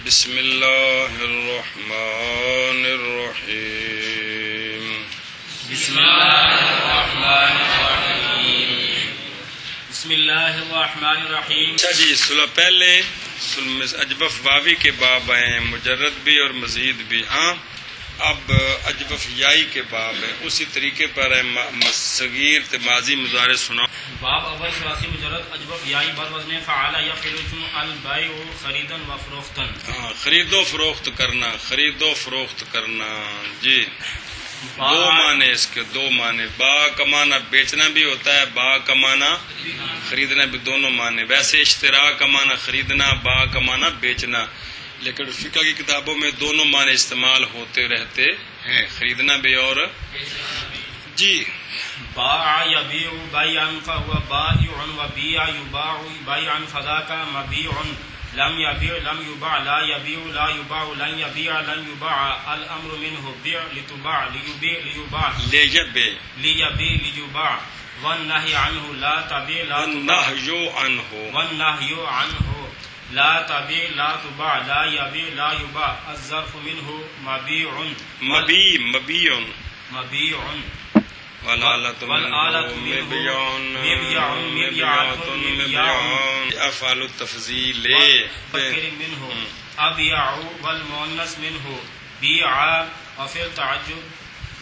بسم اللہ الرحمن الرحیم بسم اللہ الرحمن الرحیم بسم اللہ الرحمن الرحیم. اچھا جی، پہلے اجبف واوی کے باب ہیں، مجرد بھی اور مزید بھی. ہاں، اب اجبف یائی کے باب ہیں، اسی طریقے پر ہے صغیر ماضی مضارع سناؤ. باب اول ثلاثی مجرد اجبف یائی بر وزن فعل یفعل البیع خریدا و فروختا. ہاں، خرید و فروخت کرنا، خرید و فروخت کرنا. جی، دو معنی اس کے، دو معنی. با کمانا بیچنا بھی ہوتا ہے، با کمانا خریدنا بھی، دونوں معنی. ویسے اشترا کمانا خریدنا، با کمانا بیچنا، لیکن فقہ کی کتابوں میں دونوں معنی استعمال ہوتے رہتے ہیں، خریدنا بھی اور جی. باع یبیع بیعا فهو بائع و بیع یباع بیعا فذاک مبیع. لم یبیع لم یباع لا یبیع لا یباع لن یبیع لن یباع. الامر منه بیع لتباع لیبیع لیباع لیبیع لیبیع لیباع. والنهی عنه لا تبیع لا تباع والنهی عنه والنهی عنه لا تبیع لا تباع لا یبیع لا یباع. الظرف منه مبیع مبیع مبیع. والآلۃ افعال التفضیل منه ابیع والمؤنث منه بیع وفي التعجب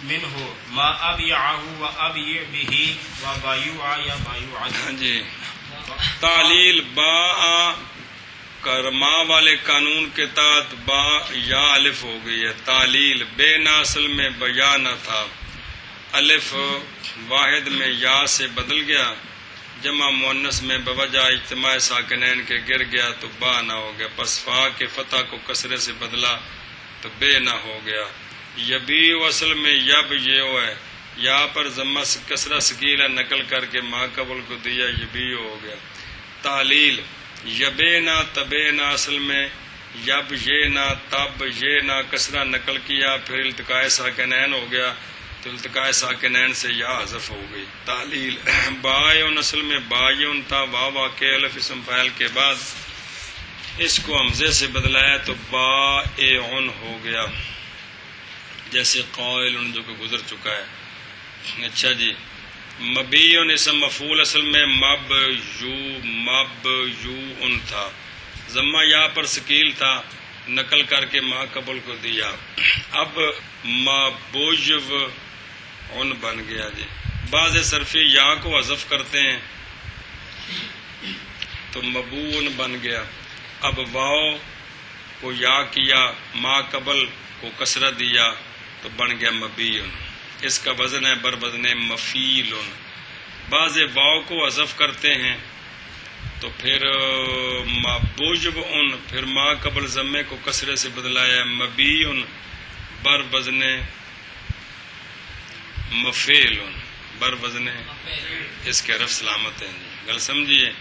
منه ما ابیعه وابیع به وبیع یبیع. جی، تعلیل با کرما والے قانون کے تحت با یا الف ہو گئی ہے. تعلیل بے نا اصل میں بیا نہ تھا، الف واحد میں یا سے بدل گیا، جمع مؤنث میں بوجہ اجتماع ساکنین کے گر گیا تو با نہ ہو گیا. پس فا کے فتح کو کسرے سے بدلا تو بے نہ ہو گیا. یبیع اصل میں یب یہ ہے، یا پر ضمہ کسرہ ثقیلہ نقل کر کے ما قبل کو دیا، یبیع ہو گیا. تعلیل یبینا تبینا اصل میں یب یہ نہ تب یہ نہ کسرہ نقل کیا، پھر التقاء ساکنین ہو گیا تو التقاء ساکنین سے یا حذف ہو گئی. تعلیل بائعن اصل میں بائعن تھا، واو کے الف اسم فاعل کے بعد اس کو حمزے سے بدلایا تو بائعن ہو گیا، جیسے قائلن جو کہ گزر چکا ہے. اچھا جی، مبیعن اسم مفعول اصل میں مب یو ان تھا، ضمہ یا پر ثقیل تھا، نقل کر کے ما قبل کو دیا، اب مبوجو ان بن گیا. جی، بعض صرفی یا کو حذف کرتے ہیں تو مبون بن گیا. اب واو کو یا کیا، ما قبل کو کسرہ دیا تو بن گیا مبیون. اس کا وزن ہے بر وزن مفیل. بعض واو کو حذف کرتے ہیں تو پھر مبوجب ان، پھر ما قبل ضمے کو کسرے سے بدلایا مبیون بر وزن مفیل، بر وزن اس کے عرف سلامت ہیں. جی، گل سمجھیے.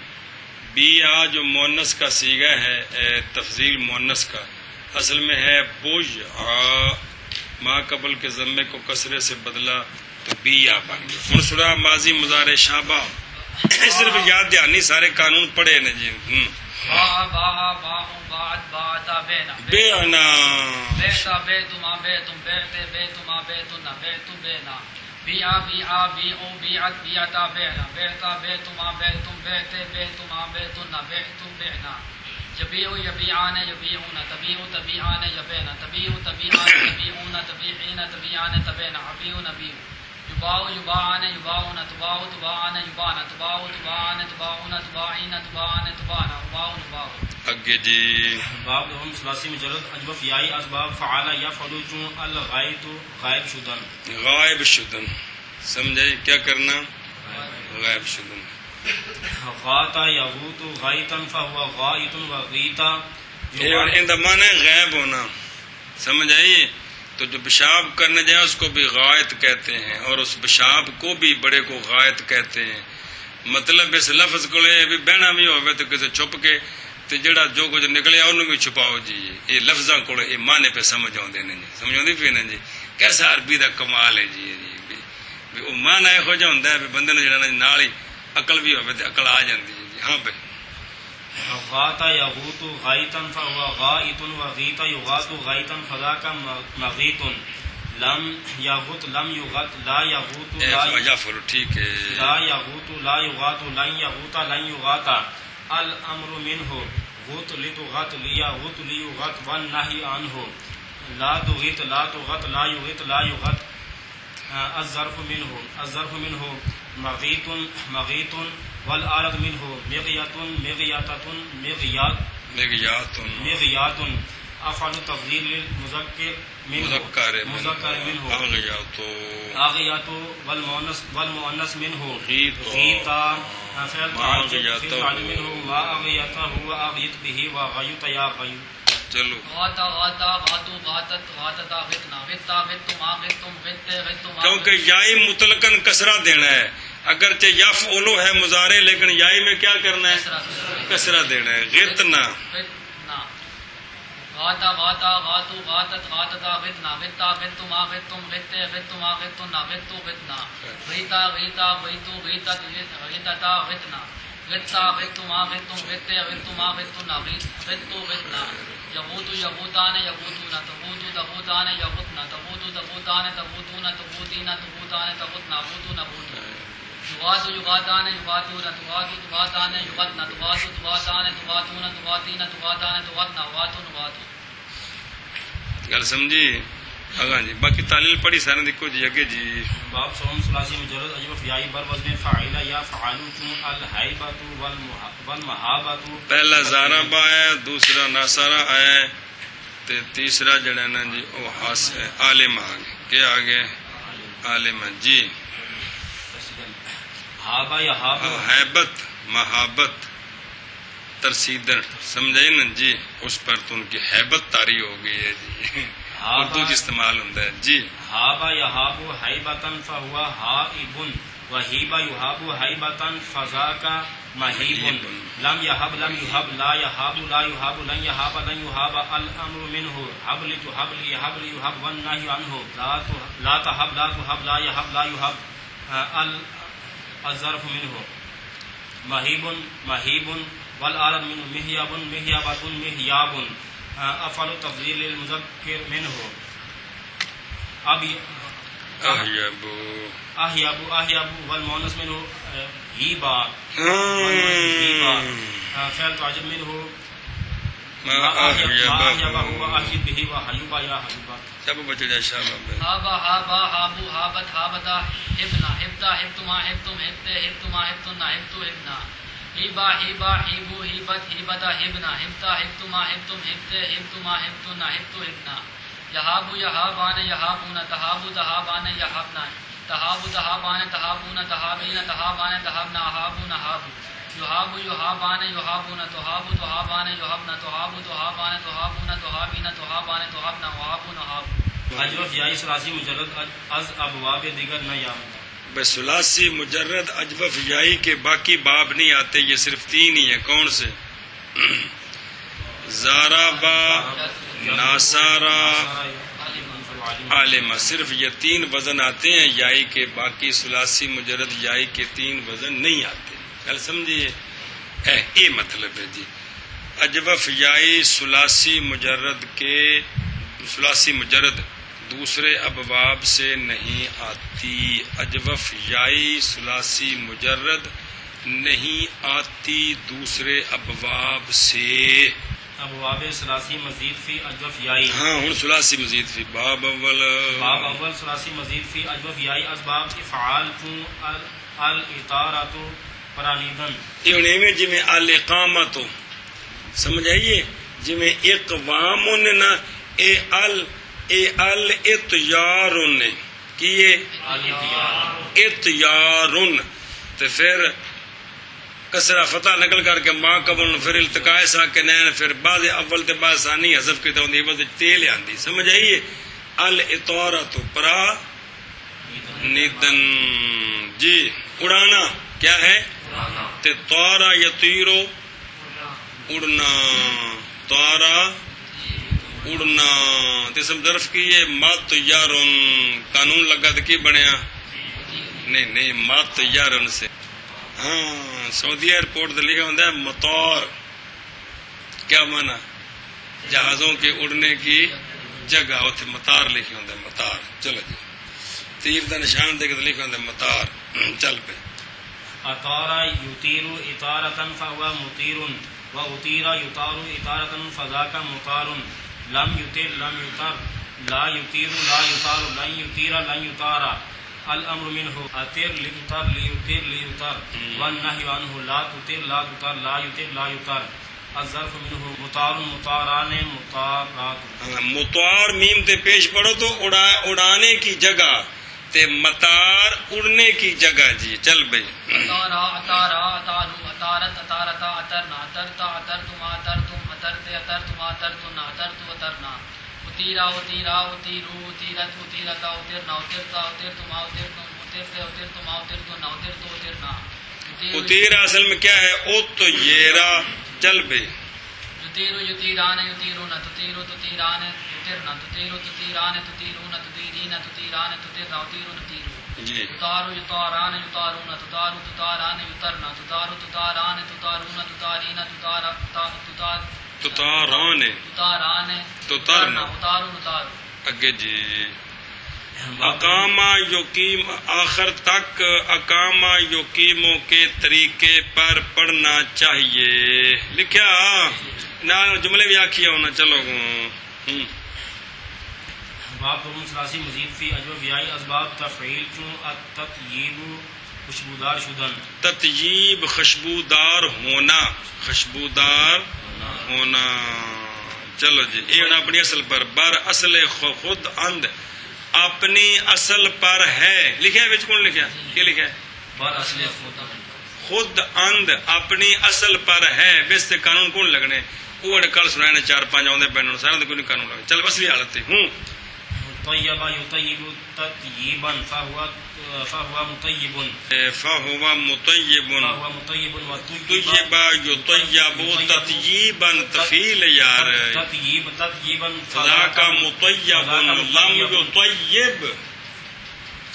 بی آ جو مونس کا سیغہ ہے تفضیل مونس کا، اصل میں ہے بوج آ، ما قبل کے ضمے کو کسرے سے بدلا تو بی آ بن گیا. منصورہ ماضی مضارع شابہ صرف یاد دہانی سارے قانون پڑھے نا. جی، بیعنا بیع بیع بیعوا بیعت بیعتا بیعنا بیعتا بیعتما بیعتم بیعتے بیعتما بیعتن بیعتم بیعنا. یبیع یبیعان یبیعون تبیع تبیعان یبیعن تبیع تبیعان تبیعون تبیعین تبیعان تبیعن ابیع نبیع. یباع یباعان یباعون تباع تباعان یباعن تباع تباعان تباعون تباعین تباعان تباعن اباع نباع. اگے جی، باب دوم ثلاثی مجرد اجبف یائی اسباب فعل یفعل چون الغائط غائب شدن. غائب شدن سمجھے کیا کرنا؟ غائب شدن. غاتا یغوت غائطا فهو غائط وغیتا. ان معنی غائب ہونا، سمجھ آئیے. تو جو پیشاب کرنے جائے اس کو بھی غائط کہتے ہیں، اور اس پیشاب کو بھی بڑے کو غائط کہتے ہیں. مطلب اس لفظ کو بھی بہنا بھی ہوئے تو کسی چھپ کے تو جڑا جو کچھ نکلے انہوں بھی چھپاؤ. جی، یہ لفظاں کو یہ معنی پہ سمجھ آتے ہیں. جی، سمجھ آتی پی نا. جی، کیسا عربی کا کمال ہے. جی بھی وہ معنی یہو جہا ہوتا ہے بھی بندے نے جڑا نال ہی عقل بھی ہوئے تو عقل آ جاتی ہے. جی ہاں بھائی. غاط يغوط غائطا فهو غائط وغيط يغاط غائطا فذاك مغيط لم يغوط لم يغط لا يغوط یافر ٹھیک ہے لا يغوط لا يغاط لن يغوط لن يغاط الامر منه غوط لتغط ليغوط ليغط والنهي عنه لا تغيط لا تغط لا يغيط لا يغط الظرف منه مغيط مغيط والآلت منه مغيات مغياتة مغيات مغيات افعل تفضيل للمذكر منه آغيات والمؤنث منه غيطا فعل تعجب منه ما أغيته وأغيت به وغيط يا غيط. چلو غاتا غاتا غاتو غاتت غاتتا غتنا غتا غتما غتم غتے غتما کیونکہ یائی مطلقاً کسرہ دینا ہے، اگرچہ یفعلو ہے مضارع لیکن یائی میں کیا کرنا ہے؟ کسرہ دینا ہے. غتنا غتنا غاتا غاتا غاتو غاتت غاتتا غتنا غتا غتما غتم غتے غتما غتنا غتو غتنا غیتا غیتا غیتو غیتت غیتتا غتنا غتا غتما غتم غتے غتما غتنا غتو غتنا یغوت یغوتان یغوتون تغوت تغوتان یغوتنا تغوت تغوتان تغوتون تغوتین تغوتان تغوتنا غوتون غوتون یغات یغاتان یغاتون تغات تغاتان یغتنا تغات تغاتان تغاتون تغاتین تغاتان تغتنا غاتون غاتون. گل سمجھی اگاں جی باقی تعلیل پڑھی سارے دیکھو جی اگے جی باب سوم ثلاثی مجرد اجوف یائی بر وزن فاعل یا فعالو چون الحیبت والمحابت. پہلا زاربا ہے، دوسرا ناصرہ ہے، تے تیسرا جڑا نا جی او عالم آگے کیا آگے عالم جی ہابا یا ہابا حیبت محابت ترسیدن سمجھے نا جی اس پر تو ان کی حیبت طاری ہو گئی ہے جی اردو جی استعمال ہوتا ہے جی. ہابا یہابو حیبتن فہوا حائبن وحیبا یہابو حیبتن فذاکا مہیبن لم یہب لم یہب لا یہاب لا یہاب لن یہاب لن یہاب الامر منہ حبل تحبل یحبل یحب والنہی عنہ لا تحب لا تحب لا یہب لا یہب الظرف منہ مہیبن مہیبن والآلت منہ مہیابن مہیابتن مہیابن افعل تفضیل المذکر منہ احیبو احیابو احیابو والمؤنث منہ ہیبا فعل تعجب منہ ما احیبا احیبو ہوا احیب بہی و حیوبا یا حیوبا. سب بچے جائے شاہ ہابا ہابا ہابو ہابت ہابتا ہبنا ہبتا ہبتما ہبتم ہبتے ہبتما ہبتنا ہبتو ہبنا ہیبا ہیبا ہیبو ہیبت ہیبتا ہبنا ہبتا ہبتما ہبتم ہبتے ہبتما ہبتنا ہبتو ہبنا یہابو یہابان یہابون تہابو تہابان یہابنا تہابو تہابان تہابون تہابین تہابان تہابنا ہابون ہابو یہابو یہابان یہابون تہابو تہابان یہابنا تہابو تہابان تہابون تہابین تہابان تہابنا وہابون ہابو. اجوف یائی ثلاثی مجرد از ابواب دیگر نہ یامتا. بس ثلاثی مجرد اجوف یائی کے باقی باب نہیں آتے، یہ صرف تین ہی ہیں. کون سے؟ زارابا ناصارا عالمہ، صرف یہ تین وزن آتے ہیں یائی کے، باقی ثلاثی مجرد یائی کے تین وزن نہیں آتے. کل سمجھیے یہ مطلب ہے جی. اجوف یائی ثلاثی مجرد کے ثلاثی مجرد دوسرے ابواب سے نہیں آتی. اجوف یائی ثلاثی مجرد نہیں آتی دوسرے ابواب سے. ابواب ثلاثی مزید فی اجوف یائی. ہاں ہوں ثلاثی مزید فی باب اول باب اول ثلاثی مزید فی اجوف یائی اسباب افعال چون الاطارۃ پرانیدن. یہ میں جی میں الاقامت سمجھ آئیے جی میں اقوام نا اے اتیارن کیے اتیارن تو پھر کسرہ فتح نقل کر کے ماں قبل پھر التقاء ساکنین پھر بعض اول تے بعض ثانی حذف کی تو دی تیل آندی. سمجھ آئیے الاطارۃ پرا نیدن جی اڑانا کیا ہے تے طارا یطیرو اڑنا طارا اڑنا اسم ظرف کی یہ مات یارن قانون لگا تو کی بنیا نہیں مات یارن سے. ہاں سعودی ایئرپورٹ تے لکھا ہوندا ہے مطار کیا مانا؟ جہازوں کے اڑنے کی جگہ، اتنے مطار لکھے ہوتے مطار. چلو جی تیر کا نشان دے کے لکھے ہوتے مطار. چل پہ اطار یطیر اطارة فهو مطیر و اطیر یطار اطارة فذاک مطار. لم یطر لم یطر لا یطیر لا یطار لن یطیر لن یطار. الامر منه اطر لتطر لیطر لیطر والنهی عنه لا تطر لا تطر لا یطر لا یطر. الظرف منه مطار مطاران مطارات. مطار میم تے پیش پڑھو تو اڑانے کی جگہ تے مطار اڑنے کی جگہ. جی چل بھائی. اطارا اطارا اطارو اطارت اطارتا اطرنا اطرتا اطرتما اطرتم اطرتے اطرتما اطرتنا اطرتو اطرنا. اتیرا اتیرا اتیرو اتیرت اتیرتا اترنا اترتا اترتما اترتم اترتے اترتما اترتنا اترتو اترنا. اتیرا اصل میں کیا ہے؟ اتیرا. چل بھائی. یطیرو یطیران یطیرون تطیرو تطیران تطرنا تطیرو تطیران تطیرون تطیرین تطیران تطرنا اتیرو تطیرو. جی تطارو یطاران یطارون تطارو تطاران یطرنا تطارو تطاران تطارون تطارین تطارا تطاران تطاران تطرنا. اتارو اتارو. اگے جی. اقامہ یقیم آخر تک اقامہ یقیموں کے طریقے پر پڑھنا چاہیے. لکھیا نہ جملے بھی آکھیا ہونا. چلو باب ثلاثی مزید فی اجوب بیائی اسباب تفعیل چون التطیب خوشبودار شدن. تطیب خوشبودار ہونا. خوشبودار ہونا. چلو جی یہ اپنی اصل پر بر اصل خود اند اپنی اصل پر ہے. لکھا ہے بچ کون لکھا؟ کیا لکھا ہے؟ بر اصل خود اند اپنی اصل پر ہے. بس تے قانون کون لگنے؟ وہ کل سنائے 4-5 آدھے پہنوں سارا تو کوئی نہیں قانون لگے. چل بس بھی حالت ہوں. طیبہ یطیب تطیبا فہو مطیب فہو مطیب فہو مطیب طیبہ یطیب تطیبا تفیل یار تطیب تطیبا فذاک مطیب لم یطیب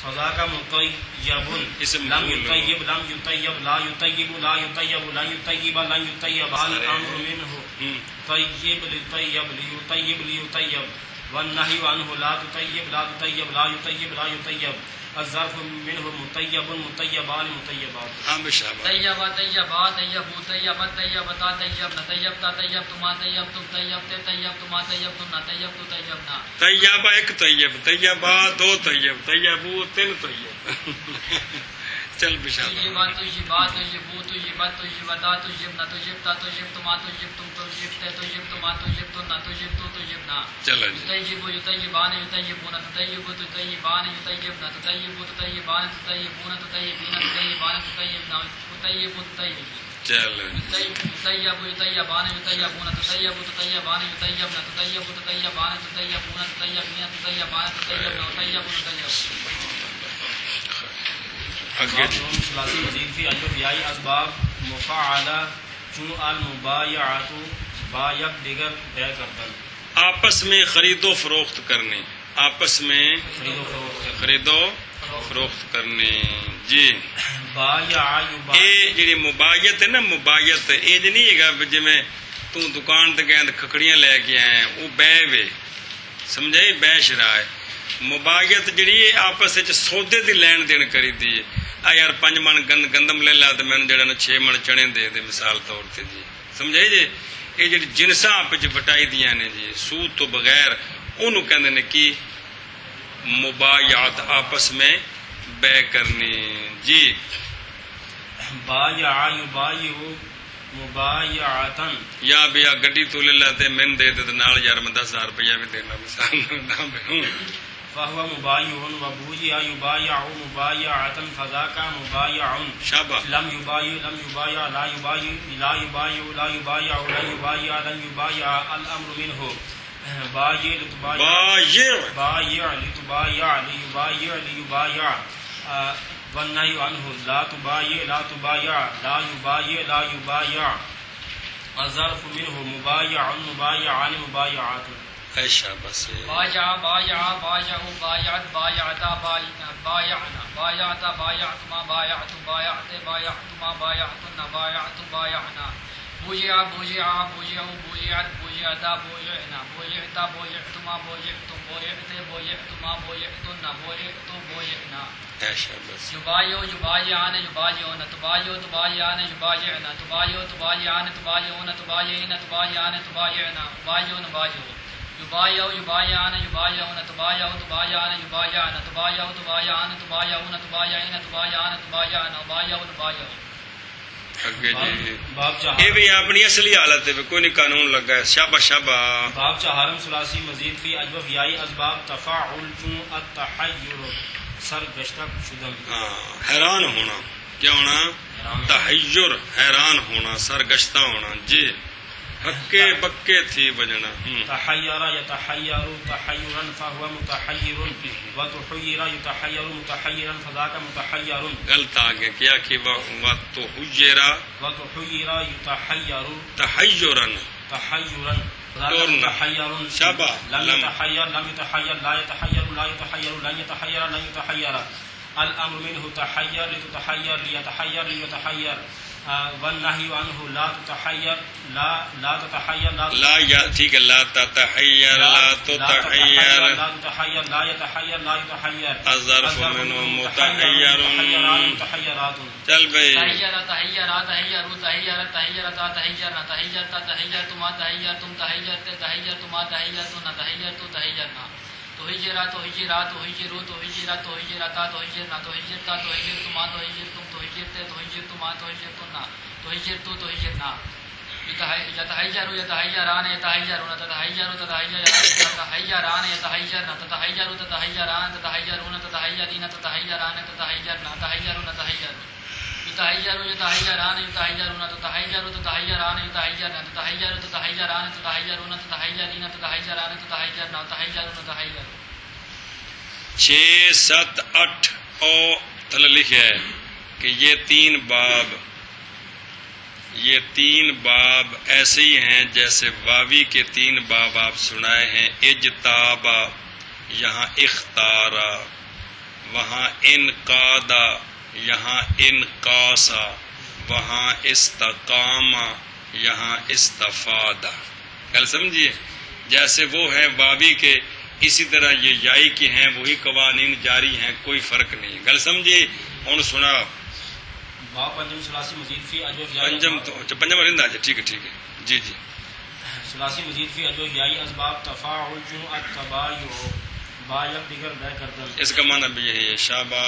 فذاک مطیب اسم لم مفعول. یطیب لم یطیب لا یطیب لا یطیب لن یطیب لن یطیب. الامر منه طیب لطیب لیطیب لیطیب والنهی عنه لا تطیب لا تطیب لا یطیب لا یطیب. الظرف منه مطیب مطیبان مطیبات. ہاں بشابہ. طیبہ طیبہ طیبو طیبت طیبتا طیبنا طیبتا طیبتما طیبتم طیبتے طیبتما طیبتنا طیبتو طیبنا. طیبہ ایک طیب، طیبہ 2 طیب، طیبو 3 طیب. چل بشابہ. طیبہ طیبہ طیبو طیبت طیبتا طیبنا طیبتا طیبتما طیبتم طیبتے طیبتما طیبتنا طیبتو طیبنا. چلو جی. یطیب یطیبان یطیبون تطیب تطیبان یطیبنا تطیب تطیبان تطیبون تطیبین تطیبان تطیبنا تطیب تطیب. چلو جی. یطیب یطیبان یطیبون تطیب تطیبان یطیبنا تطیب تطیبان تطیبون تطیبین تطیبان تطیبنا تطیب تطیب. آگے جی. ثلاثی مزید فی اجوب بیائی اسباب مفاعلہ چون المبایعات بایب دیگر بے کردن. آپس میں خرید و فروخت کرنی. آپس میں خرید و فروخت خرید و فروخت کرنی. جی. بایع یہ جی مبایت ہے نا، مبایت یہ نہیں ہے جی میں تو دکان تے گیا کھکڑیاں لے کے آئے وہ بے وے سمجھائی بے شرا ہے. مبایت جڑی آپس سودے دی لین دین کری دی. یار 5 من گندم لے لا تو میں جڑا 6 من چنے دے دے مثال طور تے. جی سمجھائی جی. یہ جی جنساں آپ وٹائی دیا نے جی سود تو بغیر انہوں کہندے نے کی مبایعت آپس میں بے کرنی. جی. بایع یبایع مبایعتن یا بیا گڈی تو لے لاتے من دے دے نال یار میں 10,000 روپیہ بھی دینا مثال نہ بہوں. فهو مبایع وبویع یبایع مبایعتن فذاک مبایع. شابہ. لم یبایع لا یبایع لا یبایع لا یبایع لن یبایع لن یبایع. الامر منه بایع لتبایع بایع بایع لتبایع لیبایع لیبایع. والنهی عنه لا تبایع لا تبایع لا یبایع لا یبایع. الظرف منه مبایع مبایعان مبایعات. ایشا بس. باجع باجع باجعوا بايعت بايعتا بايعنا بايعتا بايعتما بايعتم بايعت بايعتما بايعتن بايعتم بايعنا. بوجع بوجع بوجعوا بوجعت بوجعتا بوجعنا بوجعتا بوجعتما بوجعتم بوجعت بوجعتما بوجعتن بوجعت بوجعنا ایسا بس يبايعوا يبايعان يبايعون تبايعوا تبايعان يبايعن تبايعوا تبايعان تبايعون تبايعين تبايعان تبايعنا بايعون بايعوا يبايعوا يبايعان يبايعون تبايعوا تبايعان يبايعن تبايعوا تبايعان تبايعون تبايعين تبايعان تبايعن بايعون بايعوا اگے جی باب یہ چہارم بھی اپنی اصلی حالت ہے کوئی نہیں قانون لگا ہے شابہ شابہ باب چہارم ثلاثی مزید فی اجوف یائی اسباب تفاعل چون التحیر سرگشتہ شدن ہاں حیران ہونا کیا ہونا تحیر حیران ہونا سرگشتہ ہونا جی ہکے بکے تھی بجنا تحیر یتحیر تحیرا فهو متحیر وتحیر یتحیر متحیرا فذاک متحیر غلط آگے کیا کہ وہ تو حجرا وتحیر یتحیر تحیرا تحیرا دورنا شابہ لم يتحير لم يتحير لا يتحير لا يتحير لن يتحير لن يتحير الامر منه تحير لتتحير ليتحير ليتحير والنهي عنه لا تتحير لا تتحير لا یا ٹھیک ہے لا تتحیر لا تتحیر لا تتحير لا يتحير لا يتحير الظرف منه متحیر متحيرات چل بھائی تحیر تحیر تحیر تحیر تحیرتا تحیرنا تحیرتا تحیرتما تحیرتم تحیرت تحیرتما تحیرتن تحیرت تحیرنا تحیرا تحیرا تحیرو تحیرا تحیرتا تحیرنا تحیرتا تحیرتما تحیرتم تحیرت تحیرتما تحیرتن تحیرتو تحیرنا يتحير يتحيران يتحيرون تتحير تتحيران يتحيران يتحيرن تتحير تتحيران تتحيرون تتحيرين تتحيران تتحيرن تتحيرون تتحير يتحير يتحيران يتحيرون تتحير تتحيران يتحيرن تتحير تتحيران تتحيرون تتحيرين تتحيران تتحيرن تتحيرون تتحير 6 7 8 او تھل لکھا ہے کہ یہ تین باب ایسے ہی ہیں جیسے واوی کے 3 باب آپ سنائے ہیں اجتابا یہاں اختارا وہاں انقادا یہاں انقاسا وہاں استقاما یہاں استفادا کل سمجھیے جیسے وہ ہیں واوی کے اسی طرح یہ یائی کے ہیں وہی قوانین جاری ہیں کوئی فرق نہیں گل سمجھیے ہوں سنا باب پنجم ثلاثی مزید فی اجوف پنجم تو پنجم رہندا ٹھیک ہے جی جی ثلاثی مزید فی اجوف یائی اسباب تفاعل چون التبایع با یک دیگر بے کردن اس کا معنی بھی یہی ہے شابہ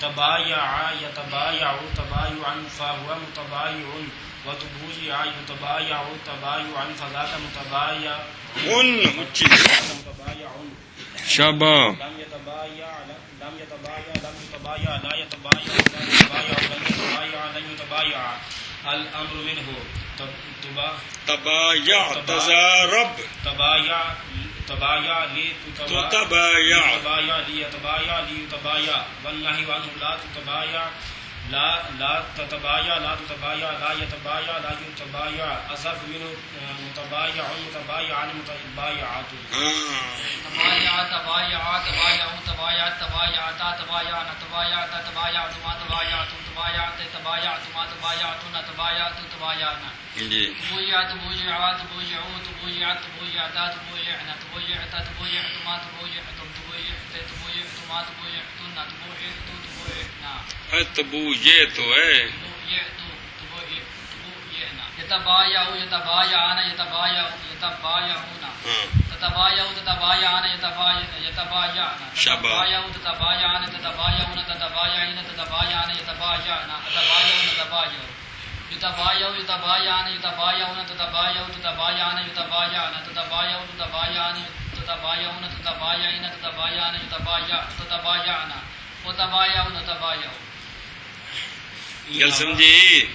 تبایع یتبایع تبایعا فهو متبایع وتبویع یتبایع تبایعا فذاک متبایع اچھی شابہ لم يتبايع لم يتبايع لم يتبايع لا يتبايع لا يتبايع لن يتبايع لن يتبايع الامر منه تبايع تزارب تبايع تبايع تتبايع تبايع ليتبايع ليتبايع والنهي عنه لا تتبايع لا تتبايع لا تتبايع لا يتبايع لا يتبايع الظرف منه متبايع متبايعان متبايعات تبايع تبايع تبايع تبايع تبايعتا تبايعن تبايعتا تبايعتما تبايعتم تبايعت تبايعتما تبايعتن تبايعت تبايعنا جی تبويعت تبويعات تبويعوا تبويعت تبويعتا تبويعن تبويعتا تبويعتما تبويعتم تبويعت تبويعتما تبويعتن تبويعت تبويعنا تبو یہ تو ہے يتبايعوا يتبايعان يتبايعوا يتبايعون تتبايعوا تتبايعان يتبايعن تتبايعوا تتبايعان تتبايعون تتبايعين تتبايعن يتبايعن تتبايعون تتبايعوا يتبايعوا يتبايعان يتبايعون تتبايعوا تتبايعن يتبايعن تتبايعوا تتبايعان تتبايعون تتبايعين تتبايعن تتبايعن وتبايعون تتبايعوا گل سمجھی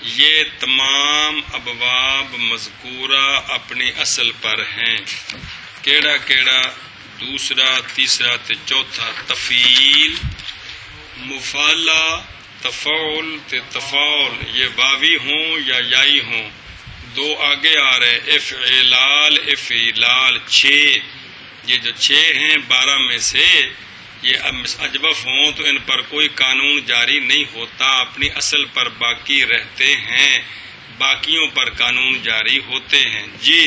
یہ تمام ابواب مذکورہ اپنی اصل پر ہیں کیڑا کیڑا دوسرا تیسرا تے چوتھا تفیل مفالا تفعول تے تفاعل یہ واوی ہوں یا یائی ہوں 2 آگے آ رہے افعلال افعلال 6 یہ جو 6 ہیں 12 میں سے یہ اجوف ہوں تو ان پر کوئی قانون جاری نہیں ہوتا، اپنی اصل پر باقی رہتے ہیں، باقیوں پر قانون جاری ہوتے ہیں. جی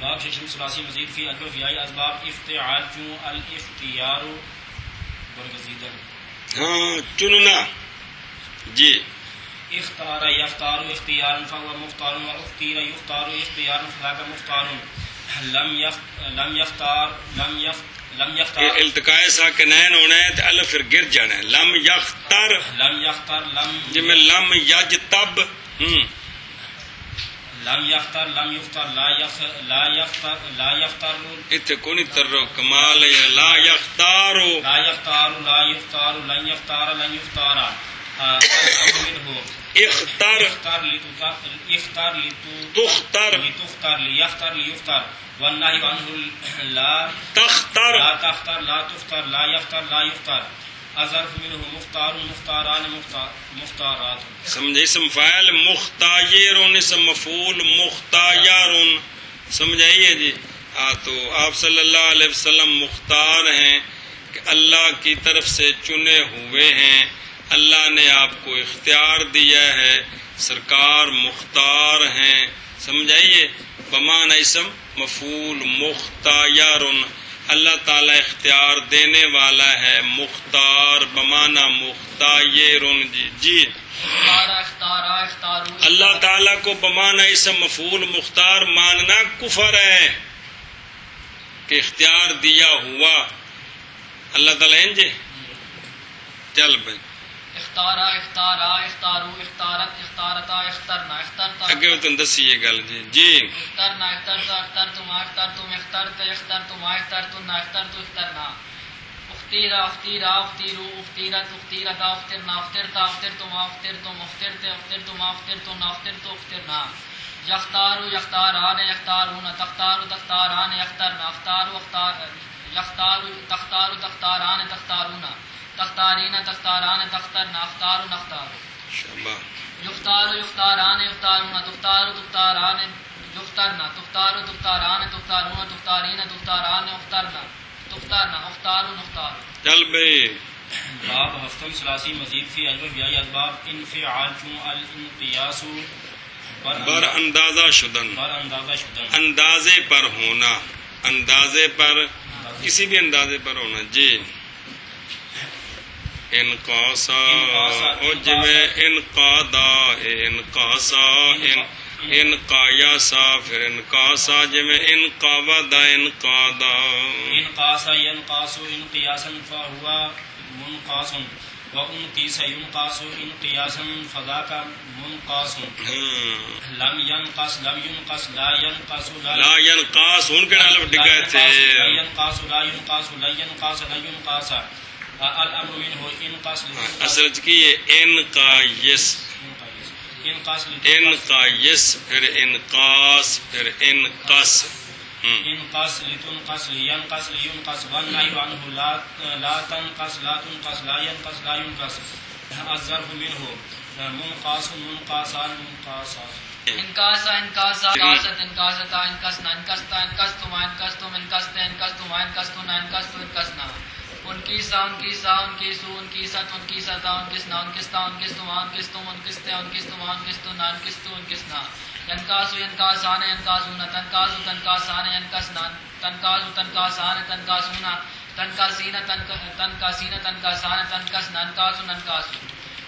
باب ششم ثلاثی مزید فی اجوف یا اسباب افتعال چون الاختیار برگزیدن. ہاں چننا. جی اختار یختار اختیارا فهو مختار و اختیر یختار اختیارا فذاک مختار. لم یختار التقاء ساکنین ہونا ہے تو الف پھر گر جانا ہے. لم یختر جی میں لم یجتب. لم یختار لم یختار لا یختار اتنے کونی ترو کمال ہے. لا یختارو لا یختار لن یختار لن یختارا. اختر اختار تختر لتختار لیختار لیختار. والنهي عنه لا تختر لا تختار لا تختار لا يختار لا يختار. الظرف منه مختار مختاران مختارات. سمجھے؟ اسم فاعل مختارون، اسم مفعول مختارون. سمجھائیے جی. تو آپ صلی اللہ علیہ وسلم مختار ہیں کہ اللہ کی طرف سے چنے ہوئے ہیں، اللہ نے آپ کو اختیار دیا ہے، سرکار مختار ہیں. سمجھائیے؟ بمعنی اسم مفعول مختار. اللہ تعالی اختیار دینے والا ہے، مختار بمعنی مختار. جی اللہ تعالیٰ کو بمعنی اسم مفعول مختار ماننا کفر ہے کہ اختیار دیا ہوا اللہ تعالیٰ. جی چل بھائی اختارا اختارا اختارو اختارت اختارتا اخترنا اخترتا اگے تم دسیے گل. جی جی اخترنا اخترتا اخترتما اخترتم اخترت اخترتما اخترتنا اخترت اخترنا. اختیرا اختیرا اختیرو اختیرت اختیرتا اخترنا اخترتا اخترتما اخترتم اخترت اخترتما اخترتنا اخترت اخترنا. یختارو یختاران یختارون تختارو تختاران یخترنا اختارو یختارو تختارو تختاران تختارونا تختارین تختاران تخترنا اختارو نختارو. یختارو یختاران یختارون تختارو تختاران یخترنا تختارو تختاران تختارون تختارین تختاران اخترنا تخترنا اختارو نختارو. چل بھائی باب ہفتم ثلاثی مزید فی اجوف یا اسباب انفعال چون الانقیاس بر اندازہ شدن. بر اندازہ شدن اندازے پر ہونا، اندازے پر کسی بھی اندازے پر ہونا. جی انقاسا اور جمع انقادا انقاسا انقایاسا پھر انقاسا جمع انقابدا انقادا. انقاسا ینقاس انقیاسا فهو منقاس وانقیس ینقاس انقیاسا فذاک منقاس. لم ینقص لم ینقص لا ینقص لا ینقاس ہون کے الف ڈگا تھے. لا ینقاس لا ینقاس لا ینقاس لا ینقاس. الامر منه انقاس اصل کی انقایس انقایس پھر انقاس پھر انقص. انقص لتنقص لینقص لینقص. والنهي عنه لا تنقص لا تنقص لا ينقص لا ينقص. الظرف منه منقاس منقاسان منقاسات. انکاسا انکاسا انکاست انکاستا انکسنا انکستا انکستما انکستم انکست انکستما انکستنا انکست انکسنا. انکیسا انکیسا انکیسو انکیست انکیستا انکسنا انکستا انکستما انکستم انکستے انکستما انکستنا انکستو انکسنا. ینکاسو ینکاسان ینکاسونا تنکاسو تنکاسان ینکسنا تنکاسو تنکاسان تنکاسونا تنکاسین تنکاسین تنکاسان تنکسنا انکاسو ننکاسو.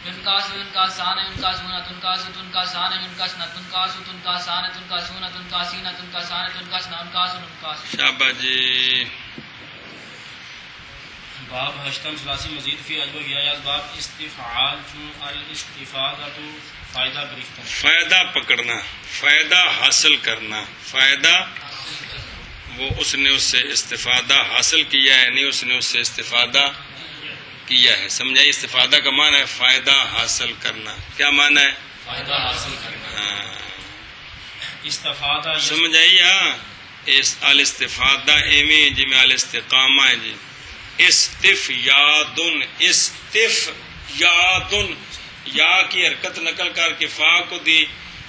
ینکاسو ینکاسان ینکاسونا تنکاسو تنکاسان ینکسنا تنکاسو تنکاسان تنکاسونا تنکاسین تنکاسان تنکسنا انکاسو ننکاسو. شاباش جی. باب ہشتم ثلاثی مزید فی اجوف یا اسباب استفعال چون الاستفادۃ فائدہ گرفتن. فائدہ پکڑنا، فائدہ حاصل کرنا. فائدہ وہ اس نے اس سے استفادہ حاصل کیا ہے، نہیں اس نے اس سے استفادہ کیا ہے. سمجھائیے؟ استفادہ کا معنی ہے فائدہ حاصل کرنا. کیا معنی ہے؟ فائدہ حاصل کرنا. استفادہ سمجھائیے؟ ہاں الاستفادہ ایویں جی میں الاستقامہ ہے جی. استفیادن استفیادن یا کی حرکت نقل کر کے فا کو دی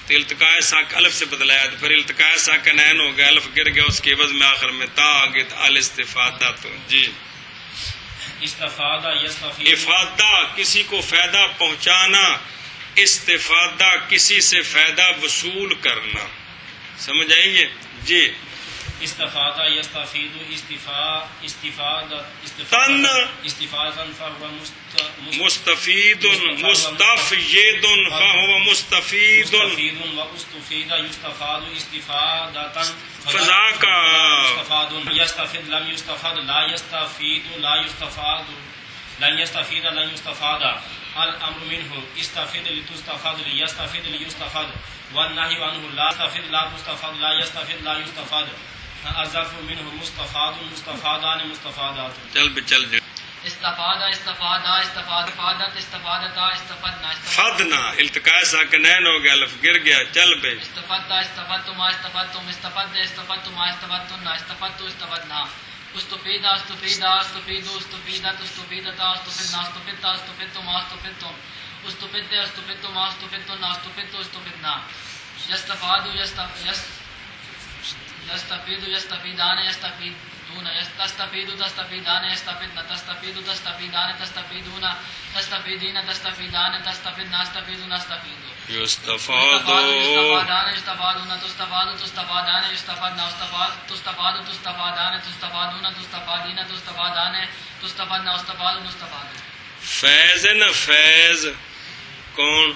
تو التقاء ساک الف سے بدلایا تو پھر التقاء ساکنین ہو گیا، الف گر گیا، اس کے عوض میں آخر میں تا آ گیا تو الاستفادہ. تو جی استفادہ یستفید افادہ کسی کو فائدہ پہنچانا، استفادہ کسی سے فائدہ وصول کرنا، سمجھ آئیے جی. استفادہ یستفید استفادہ فهو مستفید مستفید فهو مستفید مستفید واستفید یستفاد استفادہ فذاک استفاد یستفید لم یستفاد لا یستفید لا یستفاد لن یستفید لن یستفاد الامر منه استفید لتستفاد لیستفید لیستفاد والنهی عنه لا تستفید لا تستفاد لا یستفید لا یستفاد الظرف منه مستفاد مستفادان مستفادات. چل بے چل جی. استفادہ استفادہ استفاد فادت استفادتا استفدنا فدنا التقاء ساکنین ہو گیا، لفظ گر گیا. چل بے. استفدتا استفدتما استفدتم استفد استفدتما استفدتنا استفدتو استفدنا استفیدہ استفیدہ استفیدو استفیدت استفیدتا استفدنا استفدتا استفدتما استفدتم استفدت استفدتما استفدتنا استفدتو استفدنا یستفادو یستفیدو یستفیدان یستفیدون تستفیدو تستفیدان یستفیدن تستفیدو تستفیدان تستفیدون تستفیدین تستفیدان تستفیدنا استفیدون استفیدو یستفادو یستفادان یستفادون تستفادو تستفادان یستفدنا تستفادو تستفادان تستفادون تستفادین تستفادان تستفدنا استفادو مستفادو. فیض ہے نا فیض کون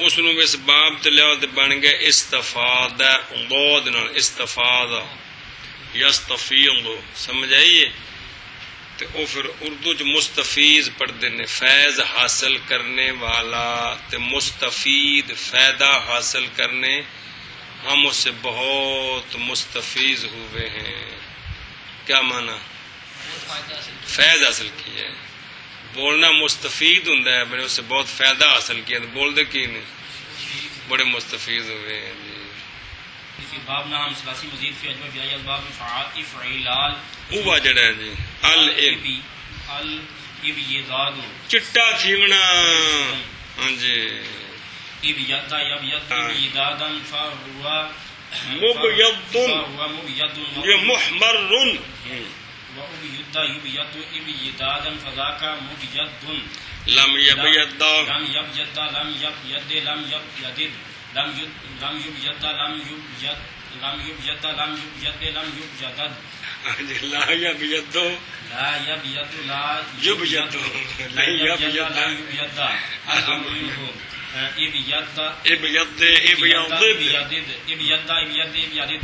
اس نو اس باب تے لیا تے بن گیا استفادہ ضاد نال استفادہ یستفیض. سمجھ آئیے. تے او پھر اردو چ مستفیض پڑھتے نے فیض حاصل کرنے والا، تے مستفید فائدہ حاصل کرنے. ہم اس سے بہت مستفیض ہوئے ہیں. کیا معنی؟ فیض حاصل کیا ہے. بولنا مستفید ہوں ہے، میں نے اس سے بہت فائدہ حاصل کیا. تو بول دے کی نہیں، بڑے مستفید ہوئے ہیں جی. اسی باب نام ثلاثی مزید فی اجمع فی آیات باب افعلال اوہ جڑا ہے جی الابیضاد چٹا تھیونا. ہاں جی. ابیضا یبیض ابیضادا فهو مبیض یہ محمر وَأُبْيَضَّ يُبْيَضُّ إِبْيَضًا فَذَاكَ مُبْيَضٌ لم يبيض لم يبيض لم يبيض لم يبيض لم يبيض لم يبيض لم يبيض لم يبيض لم يبيض لا يبيض لا يبيض لا يبيض لا يبيض لا يبيض الأمر منه ابيض ابيض ابيض ابيض ابيض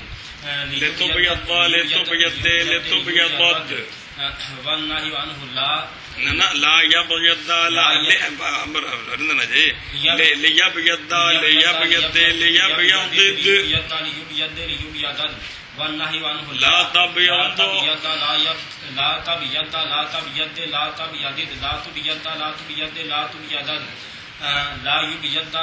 لتبيض لتبيض لتبيض والنهي عنه لا لا يبيض لا امر رندنا جی ليبيض ليبيض ليبيض والنهي عنه لا تبيض لا تبيض لا تبيض لا تبيض لا تبيض لا تبيض لا تبيض لا يبيض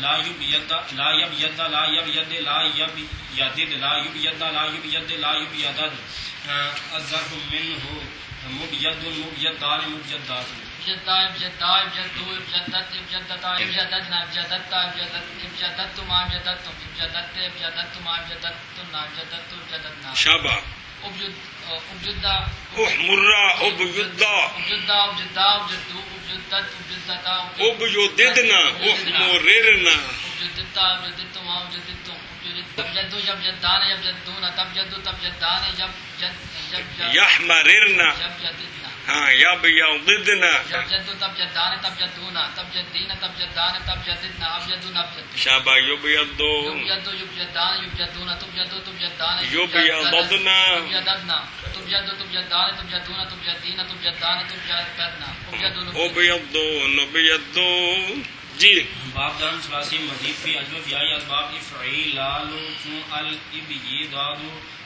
لا يبيض لا يبيض لا يبيض لا يبيض لا يبيض لا يبيض لا يبيض الظرف منه مبيض مبيضان مبيضات ابجدا ابجدا ابجدو ابجدت ابجدتا ابجدتنا ابجدتا ابجدتما ابجدتم ابجدت ابجدتما ابجدتنا ابجدت ابجدتنا شابا ابجدا احمرا ابجدا ابجدا ابجدا ابجدو ابجدت ابجدتا ابجددنا احمررنا ابجدتا ابجدتما ابجدتم ابجدو جب جدان یبجدون تب جدو تب جدان جب جد یحمررنا یبجدنا ہاں یبیضدنا جب جدو تب جدان تب جدونا تب جدین تب جدان تب جددنا ابجدون ابجد شابا یبیض یبجدو یبجدان یبجدون تب جدو تب جدان یبیضدنا یبجدنا تب جدو تب جدان تب جدون تب جدین تب جدان تب جدنا ابیض نبیض جی. باب دان ثلاثی مزید فی اجمع فی آیات باب افعلال الابیضاد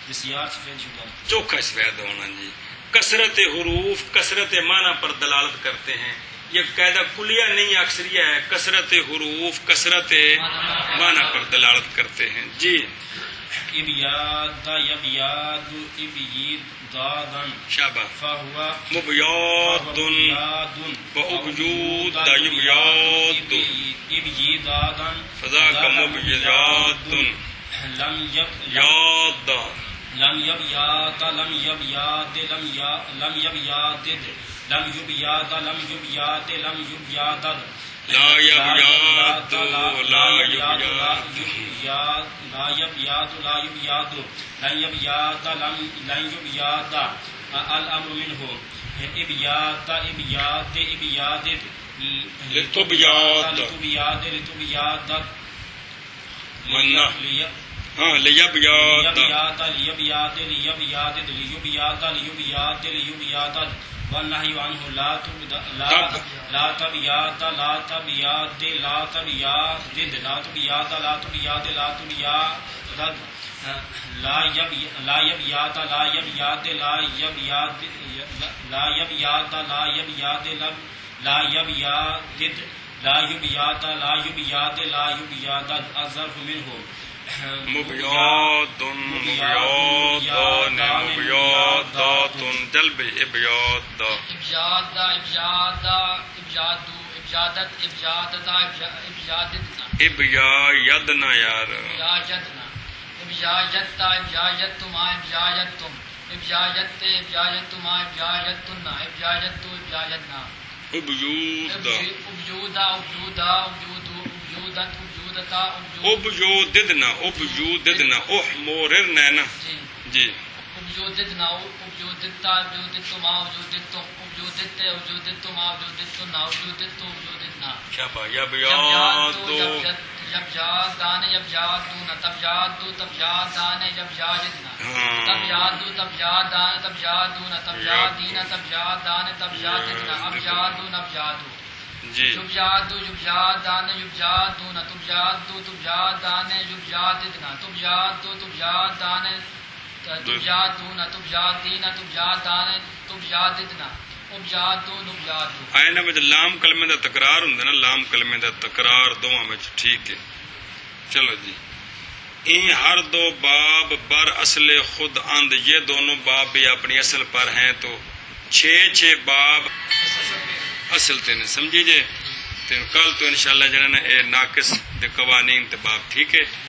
بسیار سفید شدہ چوکھا سفید ہونا جی. کثرت حروف کثرت معنی پر دلالت کرتے ہیں. یہ قاعدہ کلیہ نہیں اکثریہ ہے. کثرت حروف کثرت معنی پر دلالت کرتے ہیں جی. ابیاد یبیاد ابیضادا شابہ فهو مبیاض وابجود یبیاض ابیضادا فذاک مبیاض لم یاد لم يبيض لم يبيض لم يبيض لم يبياد لم يبياد لم يبياد لا يبياد لا يبياد لا يبياد لا يبياد لن يبياد لن يبياد الأمر منه إبياد إبياد إبياد لتبياد لتبياد لتبياد منا ہاں لیبیاد ليبياد ليبياد ليبياد ليبياد ليبياد ليبياد والنهي عنه لا لا تبياد لا تبياد لا تبياد لا تبياد لا تبياد لا تبياد لا يبياد لا يبياد لا يبياد لا يبياد لا يبياد لا يبياد لا يبياد لا يبياد لا يبياد لا يبياد الظرف منه مبیاد مبیاد مبیادات جلب ابیاد ابجاد ابجاد ابجاد ابجادت ابجادتا ابجادتنا ابیادنا یار ابجاجتنا ابجاجتا ابجاجتما ابجاجتم ابجاجت ابجاجتما ابجاجتنا ابجاجت ابجاجتنا ابیود ابجودا ابجودا ابجودو ابجودت ابجودتا ابجوددنا ابجوددنا احموررنا نا جی جی ابجودتنا ابجودتا ابجودتما ابجودتم ابجودت ابجودتما ابجودتنا ابجودت ابجودتنا شابا یبیادو یبجادان یبجادون تبجادو تبجادان یبجادتنا تبجادو تبجادان تبجادون تبجادین تبجادان تبجادتنا ابجادون ابجادو جی یبجادو یبجادان یبجادون تبجادو تبجادان یبجادتنا تبجادو تبجادان تبجادون تبجادین تبجادان تبجادتنا ابجادو نبجادو آئے وچ لام کلمے دا تکرار ہوندا نا لام کلمے دا تکرار دوواں وچ ٹھیک ہے چلو جی این ہر دو باب بر اصل خود اند یہ دونوں باب بھی اپنی اصل پر ہیں تو 6 باب اصل تے نے سمجھی جے تے کل تو انشاءاللہ جڑا نا اے ناقص دے قوانین تے باب ٹھیک ہے